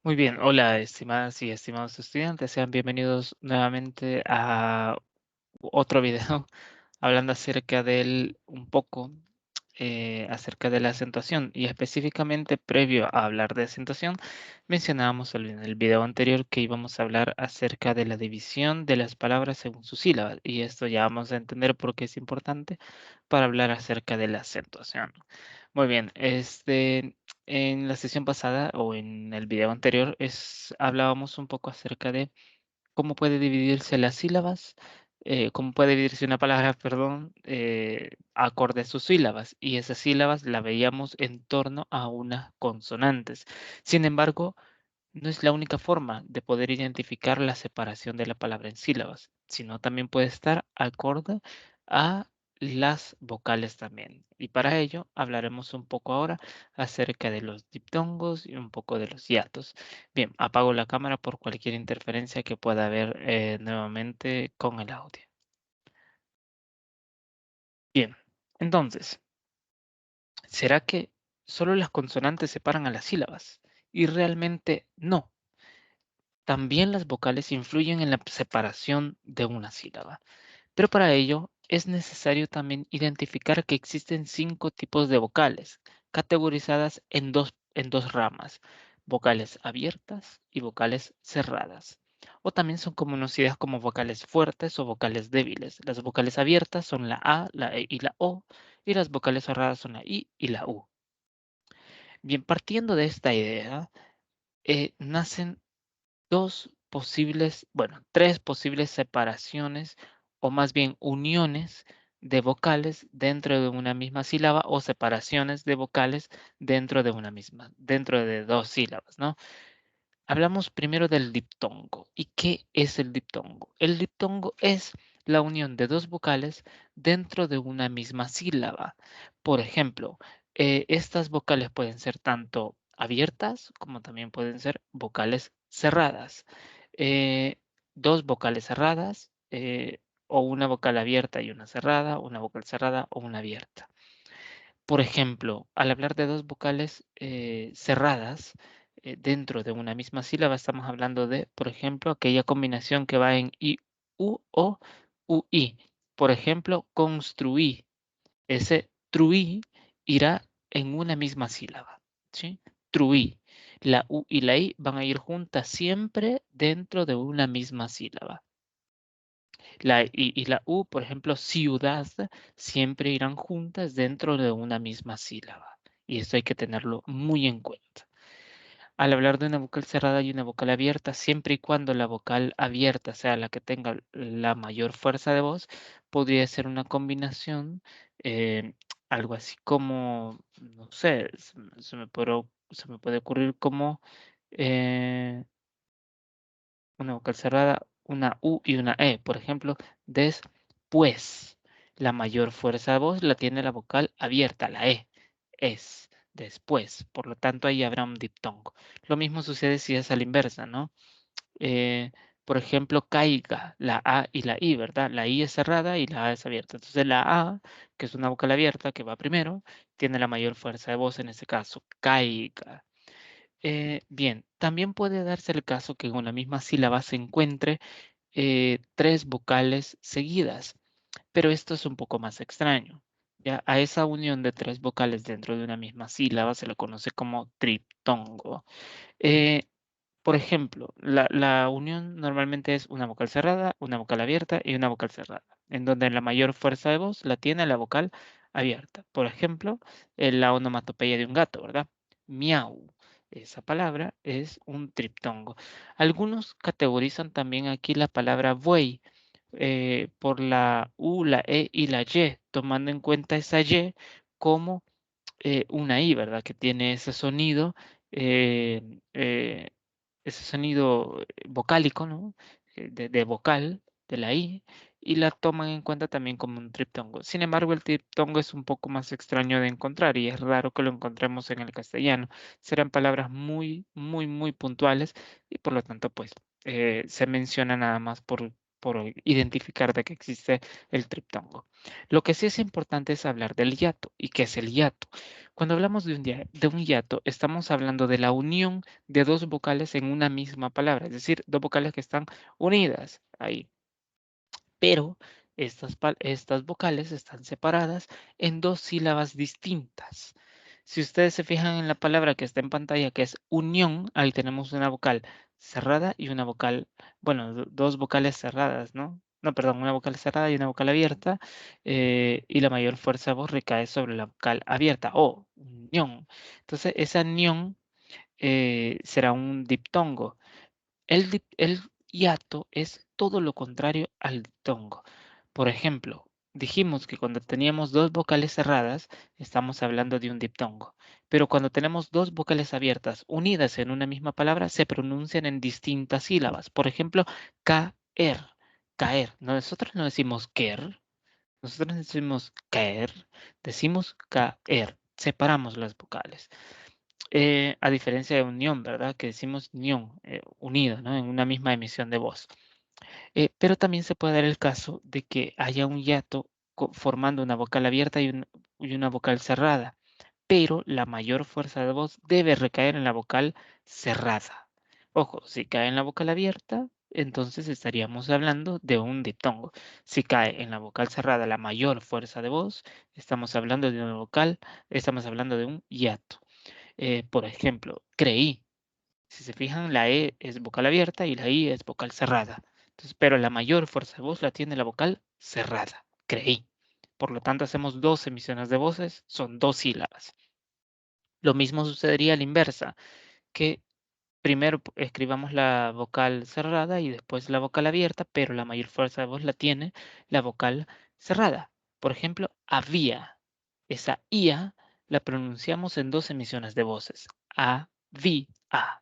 Muy bien, hola estimadas y estimados estudiantes, sean bienvenidos nuevamente a otro video hablando acerca del un poco acerca de la acentuación y específicamente previo a hablar de acentuación mencionábamos en el video anterior que íbamos a hablar acerca de la división de las palabras según sus sílabas y esto ya vamos a entender por qué es importante para hablar acerca de la acentuación. Muy bien, en la sesión pasada o en el video anterior hablábamos un poco acerca de cómo puede dividirse las sílabas, cómo puede dividirse una palabra, perdón, acorde a sus sílabas. Y esas sílabas la veíamos en torno a unas consonantes. Sin embargo, no es la única forma de poder identificar la separación de la palabra en sílabas, sino también puede estar acorde a las vocales también. Y para ello hablaremos un poco ahora acerca de los diptongos y un poco de los hiatos. Bien, apago la cámara por cualquier interferencia que pueda haber nuevamente con el audio. Bien, entonces, ¿será que solo las consonantes separan a las sílabas? Y realmente no. También las vocales influyen en la separación de una sílaba, pero para ello es necesario también identificar que existen 5 tipos de vocales, categorizadas en dos ramas, vocales abiertas y vocales cerradas. O también son conocidas como vocales fuertes o vocales débiles. Las vocales abiertas son la A, la E y la O, y las vocales cerradas son la I y la U. Bien, partiendo de esta idea, nacen tres posibles separaciones o más bien uniones de vocales dentro de una misma sílaba o separaciones de vocales dentro de dos sílabas, ¿no? Hablamos primero del diptongo. ¿Y qué es el diptongo? El diptongo es la unión de dos vocales dentro de una misma sílaba. Por ejemplo, estas vocales pueden ser tanto abiertas como también pueden ser vocales cerradas. Eh, Dos vocales cerradas o una vocal abierta y una cerrada, una vocal cerrada o una abierta. Por ejemplo, al hablar de dos vocales cerradas dentro de una misma sílaba, estamos hablando de, por ejemplo, aquella combinación que va en I, U o UI. Por ejemplo, construí. Ese truí irá en una misma sílaba. ¿Sí? Truí. La U y la I van a ir juntas siempre dentro de una misma sílaba. La I y la U, por ejemplo, ciudad, siempre irán juntas dentro de una misma sílaba. Y esto hay que tenerlo muy en cuenta. Al hablar de una vocal cerrada y una vocal abierta, siempre y cuando la vocal abierta sea la que tenga la mayor fuerza de voz, podría ser una combinación, eh, algo así como, no sé, se me puede ocurrir como eh, una vocal cerrada, una U y una E. Por ejemplo, después. La mayor fuerza de voz la tiene la vocal abierta, la E. Es, después. Por lo tanto, ahí habrá un diptongo. Lo mismo sucede si es a la inversa, ¿no? Eh, por ejemplo, caiga, la A y la I, ¿verdad? La I es cerrada y la A es abierta. Entonces, la A, que es una vocal abierta, que va primero, tiene la mayor fuerza de voz en este caso, caiga. Bien, también puede darse el caso que en una misma sílaba se encuentre tres vocales seguidas, pero esto es un poco más extraño. ¿Ya? A esa unión de tres vocales dentro de una misma sílaba se le conoce como triptongo. Eh, por ejemplo, la unión normalmente es una vocal cerrada, una vocal abierta y una vocal cerrada, en donde la mayor fuerza de voz la tiene la vocal abierta. Por ejemplo, la onomatopeya de un gato, ¿verdad? Miau. Esa palabra es un triptongo. Algunos categorizan también aquí la palabra buey por la U, la E y la Y, tomando en cuenta esa Y como una I, ¿verdad? Que tiene eh, eh, ese sonido vocálico, ¿no? De vocal, de la I, y la toman en cuenta también como un triptongo. Sin embargo, el triptongo es un poco más extraño de encontrar y es raro que lo encontremos en el castellano. Serán palabras muy, muy, muy puntuales y por lo tanto, pues, se menciona nada más por identificar de que existe el triptongo. Lo que sí es importante es hablar del hiato. ¿Y qué es el hiato? Cuando hablamos de un hiato, estamos hablando de la unión de dos vocales en una misma palabra, es decir, dos vocales que están unidas ahí, pero estas vocales están separadas en dos sílabas distintas. Si ustedes se fijan en la palabra que está en pantalla, que es unión, ahí tenemos una vocal cerrada y una vocal, bueno, dos vocales cerradas, ¿no? No, perdón, una vocal cerrada y una vocal abierta, y la mayor fuerza de voz recae sobre la vocal abierta, o unión. Entonces, esa unión será un diptongo. El hiato es todo lo contrario al diptongo. Por ejemplo, dijimos que cuando teníamos dos vocales cerradas, estamos hablando de un diptongo. Pero cuando tenemos dos vocales abiertas unidas en una misma palabra, se pronuncian en distintas sílabas. Por ejemplo, caer, caer. Nosotros no decimos quer, nosotros decimos caer, decimos caer. Separamos las vocales. A diferencia de unión, ¿verdad? Que decimos unión, unido, ¿no? En una misma emisión de voz. Pero también se puede dar el caso de que haya un hiato formando una vocal abierta y una vocal cerrada, pero la mayor fuerza de voz debe recaer en la vocal cerrada. Ojo, si cae en la vocal abierta, entonces estaríamos hablando de un diptongo. Si cae en la vocal cerrada la mayor fuerza de voz, estamos hablando de una vocal, estamos hablando de un hiato. Por ejemplo, creí. Si se fijan, la E es vocal abierta y la I es vocal cerrada. Entonces, pero la mayor fuerza de voz la tiene la vocal cerrada. Creí. Por lo tanto, hacemos dos emisiones de voces, son dos sílabas. Lo mismo sucedería a la inversa, que primero escribamos la vocal cerrada y después la vocal abierta, pero la mayor fuerza de voz la tiene la vocal cerrada. Por ejemplo, había. Esa IA la pronunciamos en dos emisiones de voces. A, vi, a.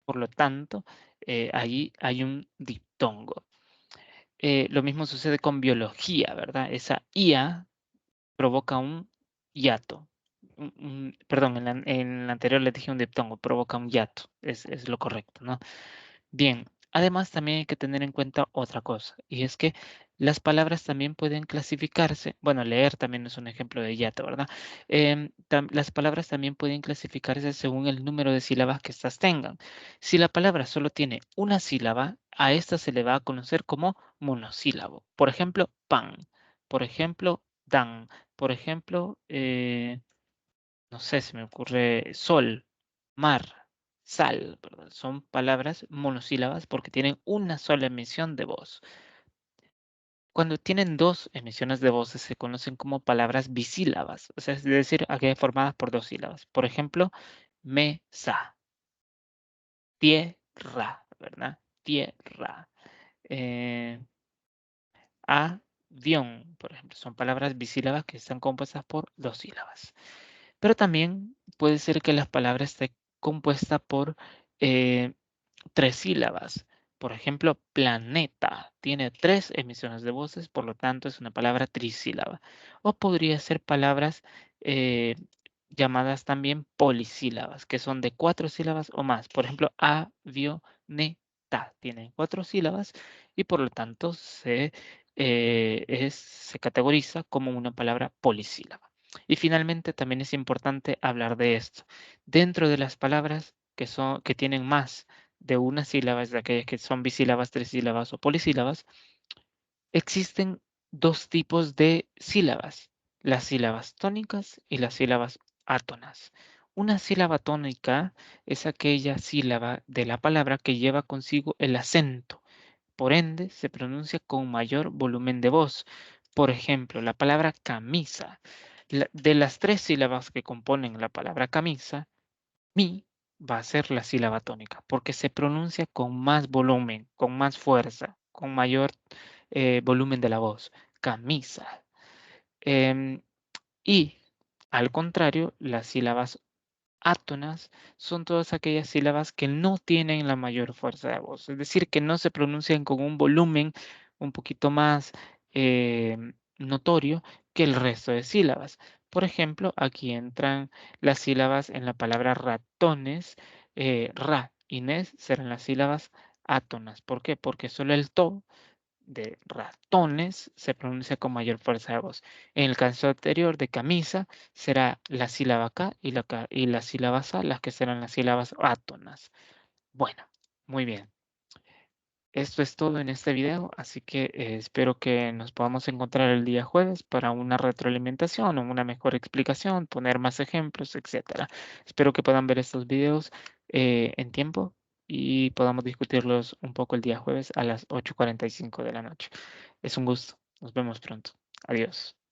Por lo tanto, ahí hay un diptongo. Lo mismo sucede con biología, ¿verdad? Esa IA provoca un hiato. Perdón, en la anterior le dije un diptongo, provoca un hiato, es lo correcto, ¿no? Bien, además también hay que tener en cuenta otra cosa, y es que las palabras también pueden clasificarse, bueno, leer también es un ejemplo de hiato, ¿verdad? Las palabras también pueden clasificarse según el número de sílabas que éstas tengan. Si la palabra solo tiene una sílaba, a esta se le va a conocer como monosílabo. Por ejemplo, pan. Por ejemplo, dan. Por ejemplo, no sé, se me ocurre sol, mar, sal, ¿verdad? Son palabras monosílabas porque tienen una sola emisión de voz. Cuando tienen dos emisiones de voces se conocen como palabras bisílabas, o sea, es decir, aquellas formadas por dos sílabas. Por ejemplo, mesa, tierra, ¿verdad? Tierra. Eh, avión, por ejemplo, son palabras bisílabas que están compuestas por dos sílabas. Pero también puede ser que la palabra esté compuesta por eh, tres sílabas. Por ejemplo, planeta tiene tres emisiones de voces, por lo tanto es una palabra trisílaba. O podría ser palabras eh, llamadas también polisílabas, que son de cuatro sílabas o más. Por ejemplo, avioneta tiene cuatro sílabas y por lo tanto se categoriza como una palabra polisílaba. Y finalmente también es importante hablar de esto. Dentro de las palabras que tienen más de una sílaba, es de aquellas que son bisílabas, trisílabas o polisílabas, existen dos tipos de sílabas, las sílabas tónicas y las sílabas átonas. Una sílaba tónica es aquella sílaba de la palabra que lleva consigo el acento, por ende se pronuncia con mayor volumen de voz. Por ejemplo, la palabra camisa. De las tres sílabas que componen la palabra camisa, mi va a ser la sílaba tónica, porque se pronuncia con más volumen, con más fuerza, con mayor volumen de la voz. Camisa. Em, y al contrario, las sílabas átonas son todas aquellas sílabas que no tienen la mayor fuerza de voz, es decir, que no se pronuncian con un volumen un poquito más notorio que el resto de sílabas. Por ejemplo, aquí entran las sílabas en la palabra ratones, ra y nes serán las sílabas átonas. ¿Por qué? Porque solo el to de ratones se pronuncia con mayor fuerza de voz. En el caso anterior de camisa será la sílaba K y la sílaba SA las que serán las sílabas átonas. Bueno, muy bien. Esto es todo en este video, así que espero que nos podamos encontrar el día jueves para una retroalimentación o una mejor explicación, poner más ejemplos, etcétera. Espero que puedan ver estos videos en tiempo y podamos discutirlos un poco el día jueves a las 8:45 de la noche. Es un gusto. Nos vemos pronto. Adiós.